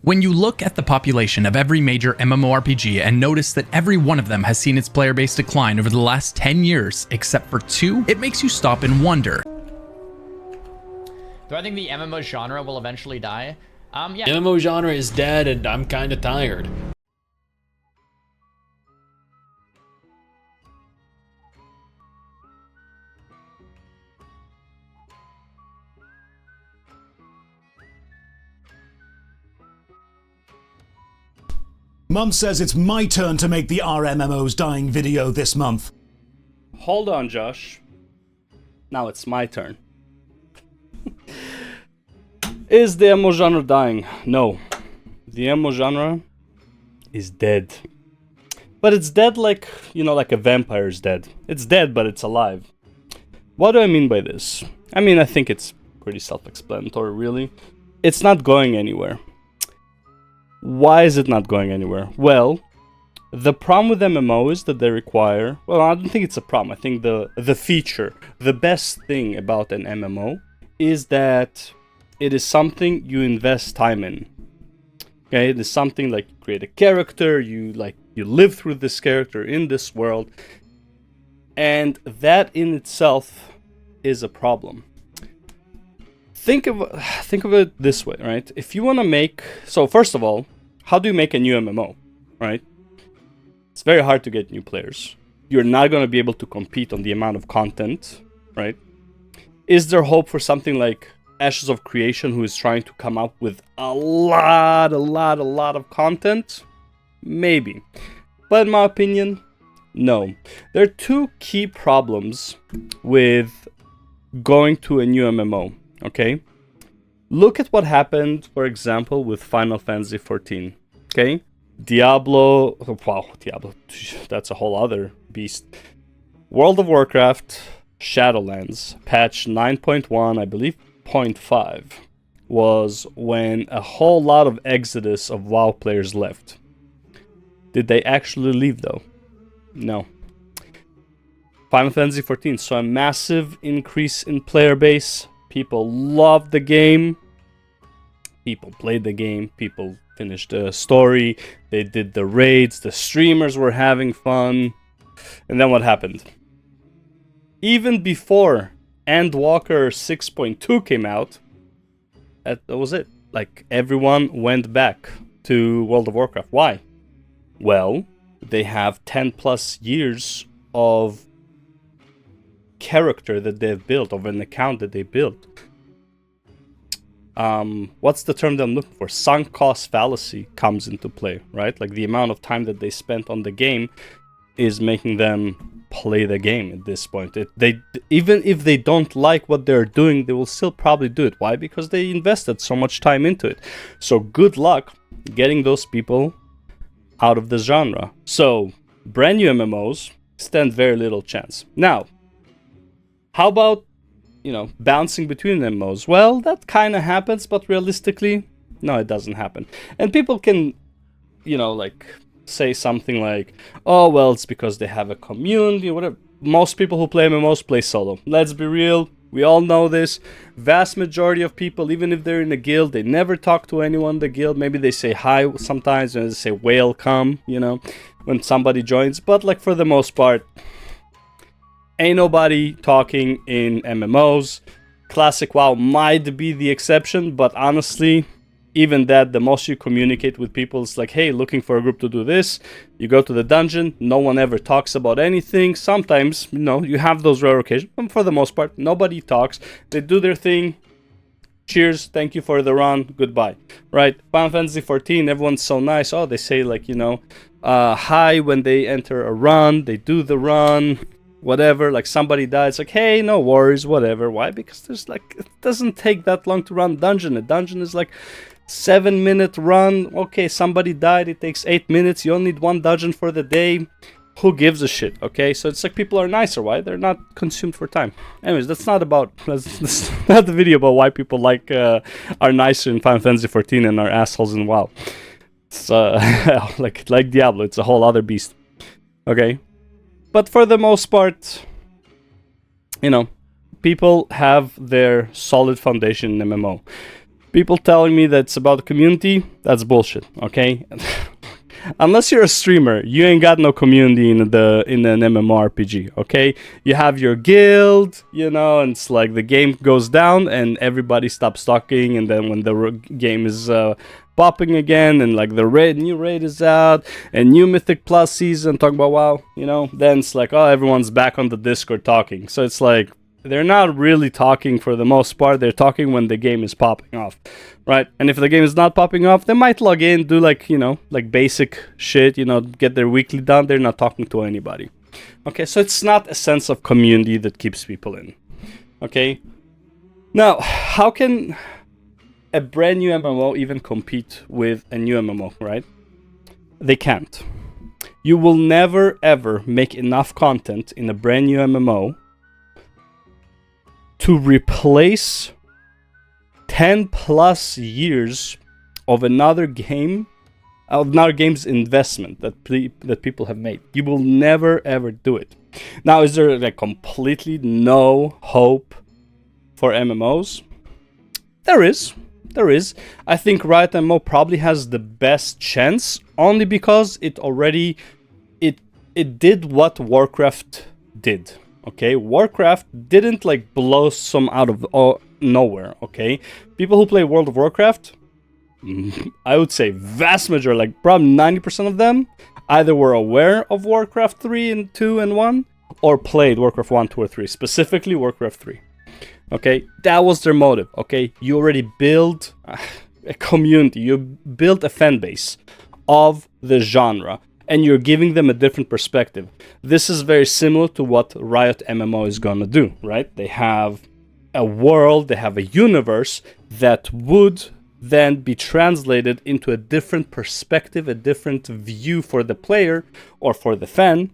When you look at the population of every major MMORPG and notice that every one of them has seen its player base decline over the last 10 years, except for 2, it makes you stop and wonder. Do I think the MMO genre will eventually die? Yeah. The MMO genre is dead and I'm kinda tired. Mum says it's my turn to make the RMMO's dying video this month. Hold on, Josh. Now it's my turn. Is the MMO genre dying? No. The MMO genre is dead. But it's dead like, you know, like a vampire's dead. It's dead, but it's alive. What do I mean by this? I mean, I think it's pretty self-explanatory, really. It's not going anywhere. Why is it not going anywhere? Well, the problem with MMO is that they require... Well, I don't think it's a problem. I think the feature, the best thing about an MMO is that it is something you invest time in. Okay, it is something like you create a character, you live through this character in this world, and that in itself is a problem. Think of it this way, right? If you want to make... So first of all, how do you make a new MMO, right? It's very hard to get new players. You're not going to be able to compete on the amount of content, right? Is there hope for something like Ashes of Creation, who is trying to come up with a lot of content? Maybe. But in my opinion, no. There are two key problems with going to a new MMO, okay? Look at what happened, for example, with Final Fantasy XIV, okay? Diablo, that's a whole other beast. World of Warcraft, Shadowlands, patch 9.1, I believe 0.5, was when a whole lot of exodus of WoW players left. Did they actually leave though? No. Final Fantasy XIV saw a massive increase in player base. People loved the game. People played the game. People finished the story. They did the raids. The streamers were having fun. And then what happened? Even before Endwalker 6.2 came out, that was it. Like, everyone went back to World of Warcraft. Why? Well, they have 10 plus years of character that they've built, of an account that they built. What's the term that I'm looking for? Sunk cost fallacy comes into play, right? Like, the amount of time that they spent on the game is making them play the game at this point. Even if they don't like what they're doing, they will still probably do it. Why? Because they invested so much time into it. So good luck getting those people out of the genre. So brand new MMOs stand very little chance. Now, how about, you know, bouncing between MMOs? Well, that kind of happens, but realistically, no, it doesn't happen. And people can, you know, like, say something like, oh, well, it's because they have a community, whatever. Most people who play MMOs play solo. Let's be real. We all know this. Vast majority of people, even if they're in a guild, they never talk to anyone in the guild. Maybe they say hi sometimes, and they say welcome, you know, when somebody joins. But, like, for the most part, ain't nobody talking in MMOs. Classic WoW might be the exception, but honestly, even that, the most you communicate with people is like, hey, looking for a group to do this. You go to the dungeon, no one ever talks about anything. Sometimes, you know, you have those rare occasions, but for the most part, nobody talks. They do their thing. Cheers, thank you for the run, goodbye. Right? Final Fantasy XIV, everyone's so nice. Oh, they say, like, you know, hi when they enter a run. They do the run. Whatever, like somebody died, it's like, hey, no worries, whatever. Why? Because there's like, it doesn't take that long to run dungeon. A dungeon is like 7-minute run. Okay, somebody died, it takes 8 minutes. You only need one dungeon for the day. Who gives a shit? Okay, so it's like people are nicer. Why? They're not consumed for time. Anyways, that's not the video about why people like are nicer in Final Fantasy XIV and are assholes in WoW. It's like Diablo, it's a whole other beast. Okay. But for the most part, you know, people have their solid foundation in MMO. People telling me that's about the community, that's bullshit, okay? Unless you're a streamer, you ain't got no community in an MMORPG, okay? You have your guild, you know, and it's like the game goes down and everybody stops talking, and then when the game is popping again and like the new raid is out and new Mythic Plus season, talking about WoW, you know, then it's like, oh, everyone's back on the Discord talking. So it's like, they're not really talking for the most part. They're talking when the game is popping off, right? And if the game is not popping off, they might log in, do like, you know, like basic shit, you know, get their weekly done. They're not talking to anybody. Okay, so it's not a sense of community that keeps people in. Okay, now, how can a brand new MMO even compete with a new MMO, right? They can't. You will never ever make enough content in a brand new MMO to replace 10 plus years of another game's investment that people have made. You will never ever do it. Now, is there like completely no hope for MMOs? There is. I think Riot MMO probably has the best chance, only because it did what Warcraft did. Okay, Warcraft didn't like blow some out of nowhere. Okay, people who play World of Warcraft, I would say vast majority, like probably 90% of them, either were aware of Warcraft 3 and 2 and 1, or played Warcraft 1, 2, or 3, specifically Warcraft 3. Okay, that was their motive. Okay, you already built a community, you built a fan base of the genre, and you're giving them a different perspective. This is very similar to what Riot MMO is gonna do, right? They have a world, they have a universe that would then be translated into a different perspective, a different view for the player or for the fan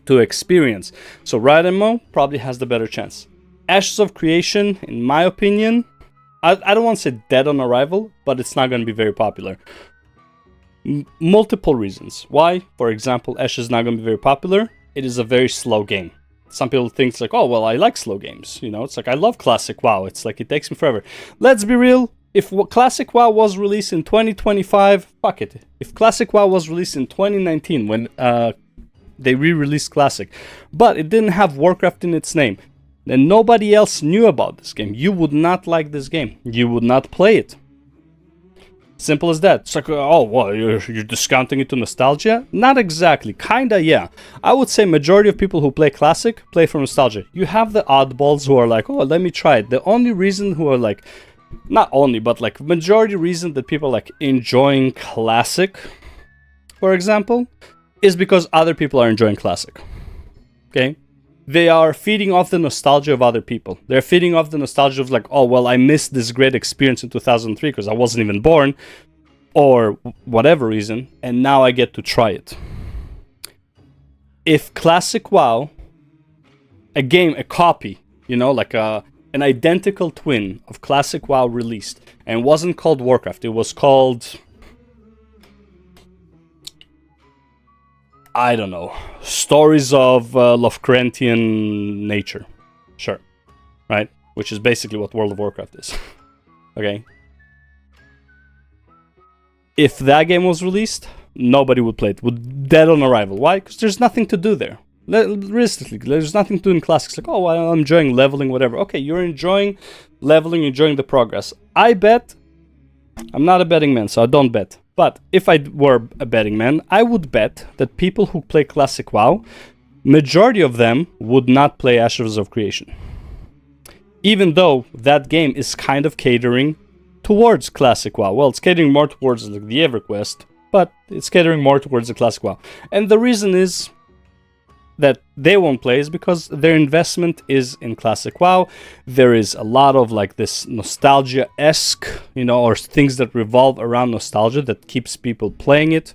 to experience. So Riot MMO probably has the better chance. Ashes of Creation, in my opinion, I don't want to say dead on arrival, but it's not going to be very popular. Multiple reasons. Why? For example, Ashes is not going to be very popular. It is a very slow game. Some people think it's like, oh, well, I like slow games. You know, it's like, I love Classic WoW. It's like, it takes me forever. Let's be real. If Classic WoW was released in 2025, fuck it. If Classic WoW was released in 2019, when they re-released Classic, but it didn't have Warcraft in its name, then nobody else knew about this game, you would not like this game. You would not play it. Simple as that. It's like, oh, well, you're discounting it to nostalgia? Not exactly. Kinda, yeah. I would say majority of people who play Classic play for nostalgia. You have the oddballs who are like, oh, let me try it. The only reason who are like, not only, but like majority reason that people like enjoying Classic, for example, is because other people are enjoying Classic. Okay? They are feeding off the nostalgia of other people. They're feeding off the nostalgia of like, oh, well, I missed this great experience in 2003 because I wasn't even born, or whatever reason, and now I get to try it. If Classic WoW, a game, a copy, you know, like an identical twin of Classic WoW released, and wasn't called Warcraft, it was called, I don't know, Stories of Lovecraftian Nature. Sure. Right? Which is basically what World of Warcraft is. Okay? If that game was released, nobody would play it. Would dead on arrival. Why? Because there's nothing to do there. Realistically, there's nothing to do in Classics. Like, oh, well, I'm enjoying leveling, whatever. Okay, you're enjoying leveling, enjoying the progress. I bet, I'm not a betting man, so I don't bet. But if I were a betting man, I would bet that people who play Classic WoW, majority of them would not play Ashes of Creation. Even though that game is kind of catering towards Classic WoW. Well, it's catering more towards like, the EverQuest, but it's catering more towards the Classic WoW. And the reason is that they won't play is because their investment is in Classic WoW. There is a lot of like this nostalgia-esque, you know, or things that revolve around nostalgia that keeps people playing it.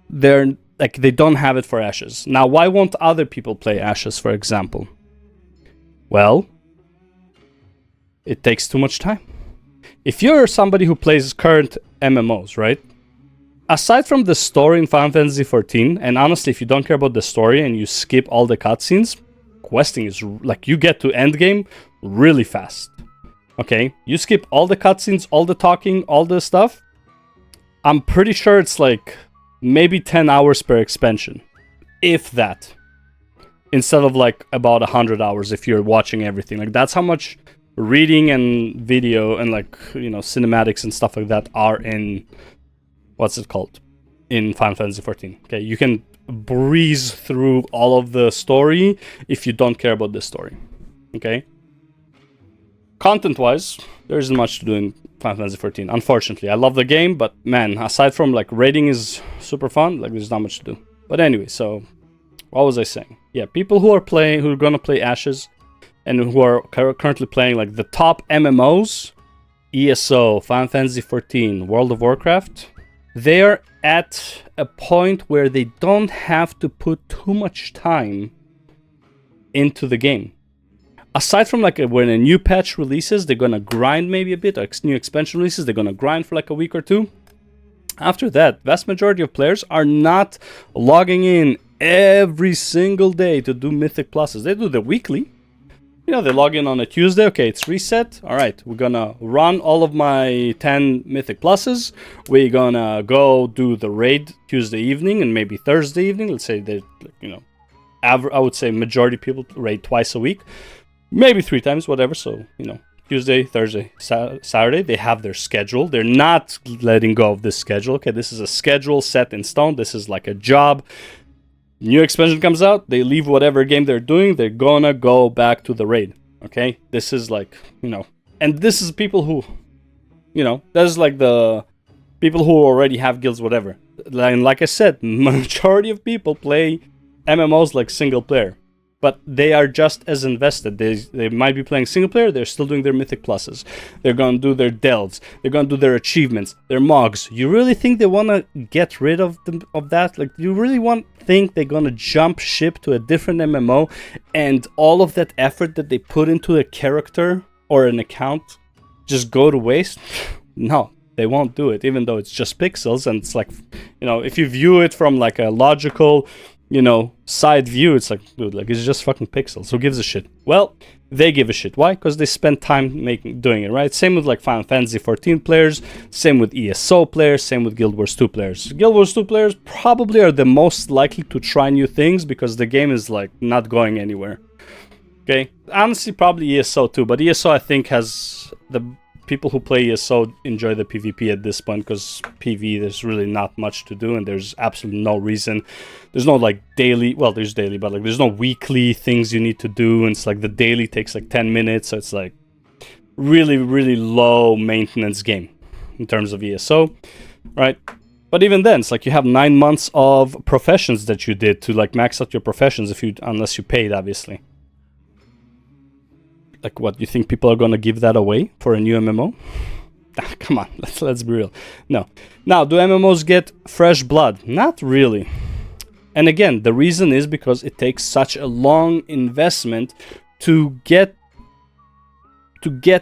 They're like, they don't have it for Ashes. Now, why won't other people play Ashes, for example? Well, it takes too much time. If you're somebody who plays current MMOs, right? Aside from the story in Final Fantasy XIV, and honestly, if you don't care about the story and you skip all the cutscenes, questing is like, you get to endgame really fast. Okay, you skip all the cutscenes, all the talking, all the stuff. I'm pretty sure it's like maybe 10 hours per expansion, if that. Instead of like about 100 hours if you're watching everything. Like that's how much reading and video and like, you know, cinematics and stuff like that are in, what's it called? In Final Fantasy 14. Okay, you can breeze through all of the story if you don't care about this story. Okay? Content-wise, there isn't much to do in Final Fantasy 14. Unfortunately, I love the game, but man, aside from like raiding is super fun, like there's not much to do. But anyway, so what was I saying? Yeah, people who are gonna play Ashes, and who are currently playing like the top MMOs, ESO, Final Fantasy 14, World of Warcraft, they are at a point where they don't have to put too much time into the game. Aside from like when a new patch releases, they're gonna grind maybe a bit, or new expansion releases, they're gonna grind for like a week or two. After that, vast majority of players are not logging in every single day to do Mythic Pluses. They do the weekly. You know, they log in on a Tuesday, okay, it's reset. All right, we're gonna run all of my 10 Mythic Pluses. We're gonna go do the raid Tuesday evening and maybe Thursday evening. Let's say they, you know, I would say majority of people raid twice a week. Maybe 3 times, whatever. So, you know, Tuesday, Thursday, Saturday, they have their schedule. They're not letting go of this schedule. Okay, this is a schedule set in stone. This is like a job. New expansion comes out, they leave whatever game they're doing, they're gonna go back to the raid. Okay? This is like, you know, and this is people who, you know, that's like the people who already have guilds, whatever. And like I said, majority of people play MMOs like single player. But they are just as invested. They might be playing single player, they're still doing their Mythic Pluses. They're gonna do their delves. They're gonna do their achievements, their mogs. You really think they wanna get rid of that? Like, you really think they're gonna jump ship to a different MMO and all of that effort that they put into a character or an account just go to waste? No, they won't do it, even though it's just pixels. And it's like, you know, if you view it from like a logical, you know, side view, it's like, dude, like it's just fucking pixels. Who gives a shit? Well, they give a shit. Why? Because they spend time doing it, right? Same with like Final Fantasy 14 players, same with ESO players, same with Guild Wars 2 players. Guild Wars 2 players probably are the most likely to try new things because the game is like not going anywhere. Okay, honestly, probably ESO too, but ESO I think has the people who play ESO enjoy the PvP at this point because PvE there's really not much to do and there's absolutely no reason. There's no like daily, well there's daily, but like there's no weekly things you need to do, and it's like the daily takes like 10 minutes, so it's like really, really low maintenance game in terms of ESO, right? But even then, it's like you have 9 months of professions that you did to like max out your professions unless you paid, obviously. Like, what, you think people are gonna give that away for a new MMO? Come on, let's be real. No. Now, do MMOs get fresh blood? Not really. And again, the reason is because it takes such a long investment to get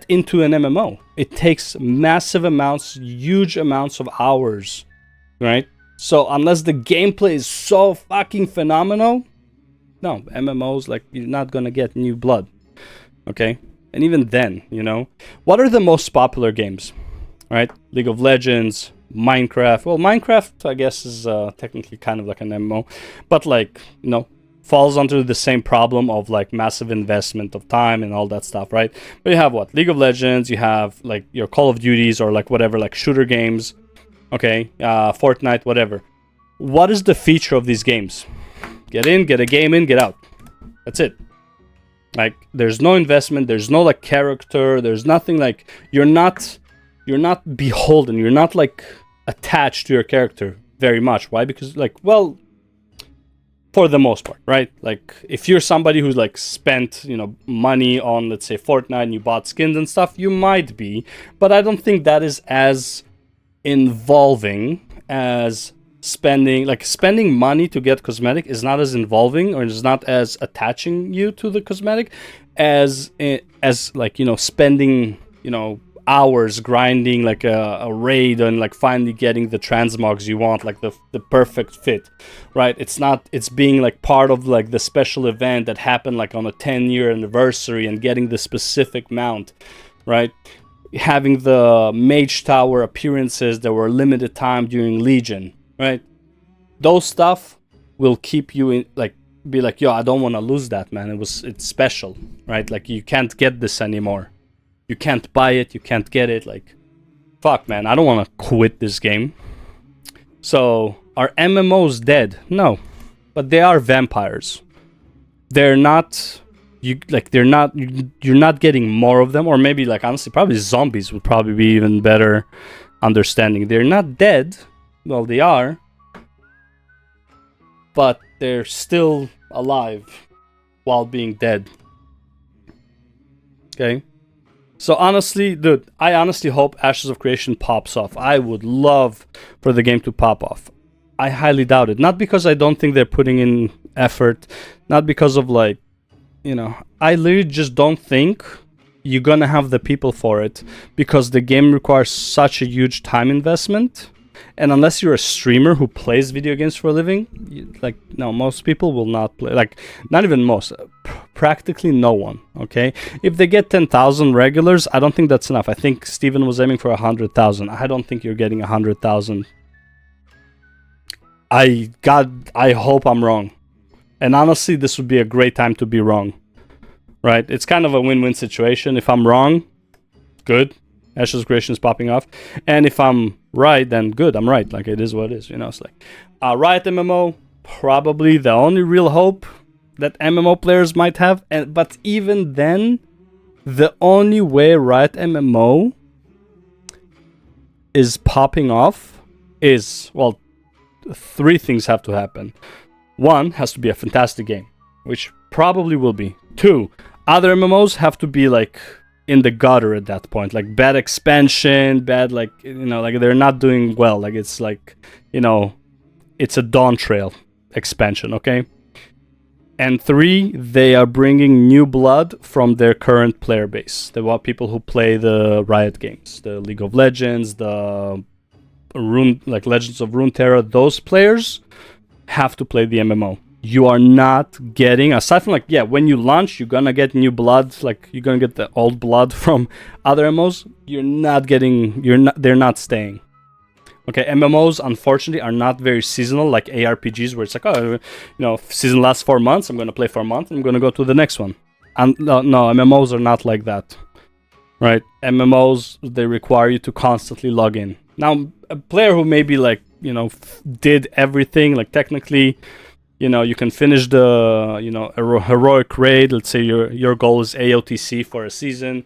into an MMO. It takes massive amounts, huge amounts of hours, right? So unless the gameplay is so fucking phenomenal, no, MMOs, like, you're not gonna get new blood. Okay, and even then, you know, what are the most popular games, right? League of Legends, Minecraft. Well, Minecraft, I guess, is technically kind of like an MMO, but like, you know, falls under the same problem of like massive investment of time and all that stuff, right? But you have what? League of Legends, you have like your Call of Duties or like whatever, like shooter games, okay, Fortnite, whatever. What is the feature of these games? Get in, get a game in, get out. That's it. Like, there's no investment, there's no like character, there's nothing, like you're not beholden, you're not like attached to your character very much. Why? Because like, well, for the most part, right? Like, if you're somebody who's like spent, you know, money on, let's say, Fortnite, and you bought skins and stuff, you might be, but I don't think that is as involving as spending money to get cosmetic is not as involving, or is not as attaching you to the cosmetic as like, you know, spending, you know, hours grinding like a raid and like finally getting the transmogs you want, like the perfect fit, right? It's being like part of like the special event that happened like on a 10-year anniversary and getting the specific mount. right? Having the Mage Tower appearances that were limited time during Legion, right? Those stuff will keep you in, like, be like, yo, I don't want to lose that, man. It's special, right? Like, you can't get this anymore. You can't buy it, you can't get it. Like, fuck, man, I don't want to quit this game. So, are MMOs dead? No, but they are vampires. They're not. You're not getting more of them, or maybe, like, honestly, probably zombies would probably be even better understanding. They're not dead. Well, they are, but they're still alive while being dead. Okay? So honestly, dude, I honestly hope Ashes of Creation pops off. I would love for the game to pop off. I highly doubt it. Not because I don't think they're putting in effort, not because of, like, you know, I literally just don't think you're gonna have the people for it, because the game requires such a huge time investment. And unless you're a streamer who plays video games for a living, no, most people will not play. Like, not even most, practically no one, okay? If they get 10,000 regulars, I don't think that's enough. I think Steven was aiming for 100,000. I don't think you're getting 100,000. I hope I'm wrong. And honestly, this would be a great time to be wrong, right? It's kind of a win-win situation. If I'm wrong, good. Ashes of Creation is popping off. And if I'm right, then good, I'm right. Like, it is what it is, you know? It's like, Riot MMO, probably the only real hope that MMO players might have. But even then, the only way Riot MMO is popping off is, well, 3 things have to happen. 1, has to be a fantastic game, which probably will be. 2, other MMOs have to be, like, in the gutter at that point, like bad expansion, bad, like, you know, like they're not doing well. Like, it's like, you know, it's a Dawn Trail expansion, okay? And 3, they are bringing new blood from their current player base. They want people who play the Riot games, the League of Legends, the Legends of Runeterra. Those players have to play the MMO. You are not getting, aside from, like, yeah, when you launch, you're gonna get new blood, like, you're gonna get the old blood from other MMOs. They're not staying. Okay, MMOs, unfortunately, are not very seasonal, like ARPGs, where it's like, oh, you know, season lasts 4 months, I'm gonna play for a month, and I'm gonna go to the next one. And no, MMOs are not like that, right? MMOs, they require you to constantly log in. Now, a player who maybe, like, you know, did everything, like, technically, you know, you can finish the, you know, a heroic raid. Let's say your goal is AOTC for a season,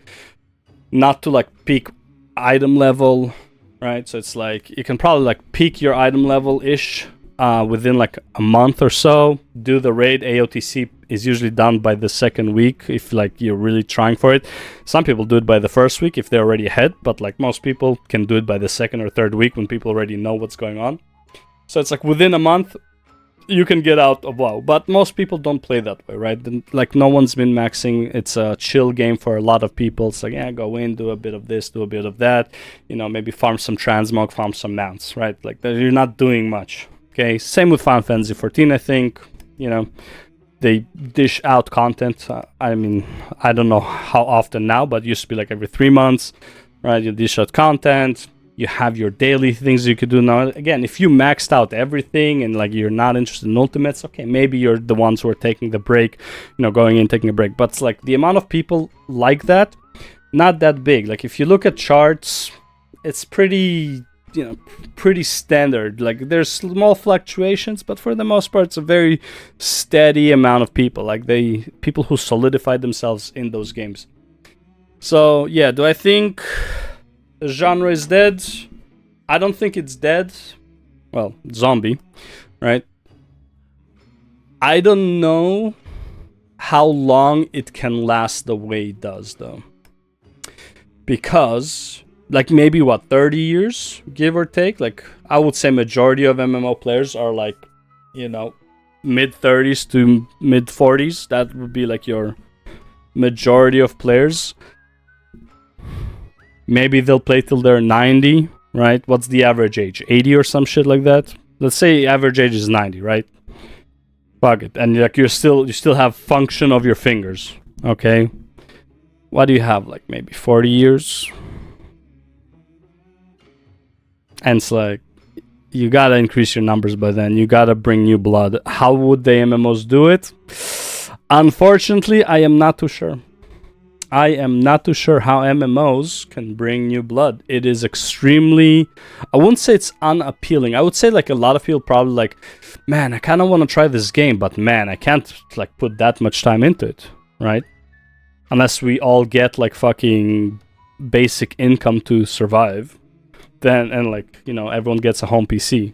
not to, like, peak item level, right? So it's like, you can probably, like, peak your item level-ish within, like, a month or so. Do the raid. AOTC is usually done by the 2nd week if, like, you're really trying for it. Some people do it by the 1st week if they're already ahead, but, like, most people can do it by the 2nd or 3rd week when people already know what's going on. So it's like within a month, you can get out of WoW, but most people don't play that way, right? Like, no one's been maxing. It's a chill game for a lot of people. It's like, yeah, go in, do a bit of this, do a bit of that, you know, maybe farm some transmog, farm some mounts, right? Like, you're not doing much, okay? Same with Final Fantasy 14, I think, you know, they dish out content. I mean, I don't know how often now, but it used to be like every 3 months, right? You dish out content. You have your daily things you could do now. Again, if you maxed out everything and, like, you're not interested in ultimates, okay, maybe you're the ones who are taking the break, you know, going in, taking a break. But it's like the amount of people like that, not that big. Like, if you look at charts, it's pretty, you know, pretty standard. Like, there's small fluctuations, but for the most part, it's a very steady amount of people. Like, people who solidified themselves in those games. So, yeah, do I think the genre is dead? I don't think it's dead. Well, zombie, right? I don't know how long it can last the way it does, though. Because, like, maybe, 30 years, give or take? Like, I would say majority of MMO players are, like, you know, mid-30s to mid-40s. That would be, like, your majority of players. Maybe they'll play till they're 90, right? What's the average age? 80 or some shit like that? Let's say average age is 90, right? Fuck it. And, like, you still have function of your fingers, okay? what do you have, like maybe 40 years? And it's like, you gotta increase your numbers by then. You gotta bring new blood. How would the MMOs do it? Unfortunately, I am not too sure. I am not too sure how MMOs can bring new blood. It is extremely, I wouldn't say it's unappealing. I would say like a lot of people probably like, man, I kind of want to try this game, but man, I can't like put that much time into it, right? Unless we all get like fucking basic income to survive. Then, and like, you know, everyone gets a home PC.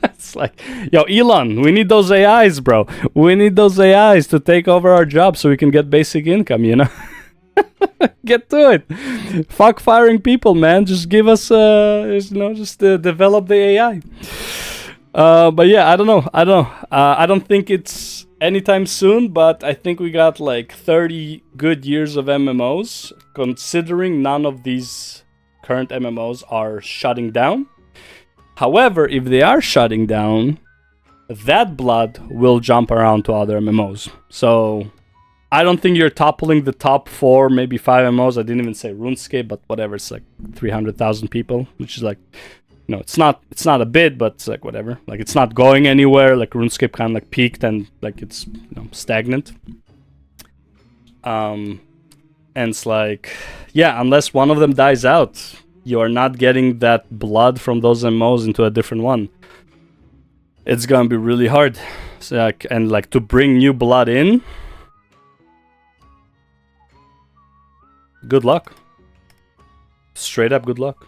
It's like, yo, Elon, we need those AIs, bro. We need those AIs to take over our jobs so we can get basic income, you know? Get to it. Fuck firing people, man. Just give us, just develop the AI. But yeah, I don't know. I don't think it's anytime soon, but I think we got like 30 good years of MMOs, considering none of these current MMOs are shutting down. However, if they are shutting down, that blood will jump around to other MMOs. So I don't think you're toppling the top 4, maybe 5 MMOs. I didn't even say RuneScape, but whatever. It's like 300,000 people, which is like, you know, it's not a bit, but it's like whatever. Like it's not going anywhere. Like RuneScape kind of like peaked and like it's, you know, stagnant. And it's like, yeah, unless one of them dies out, you are not getting that blood from those MMOs into a different one. It's gonna be really hard. So, like, and like to bring new blood in, good luck. Straight up good luck.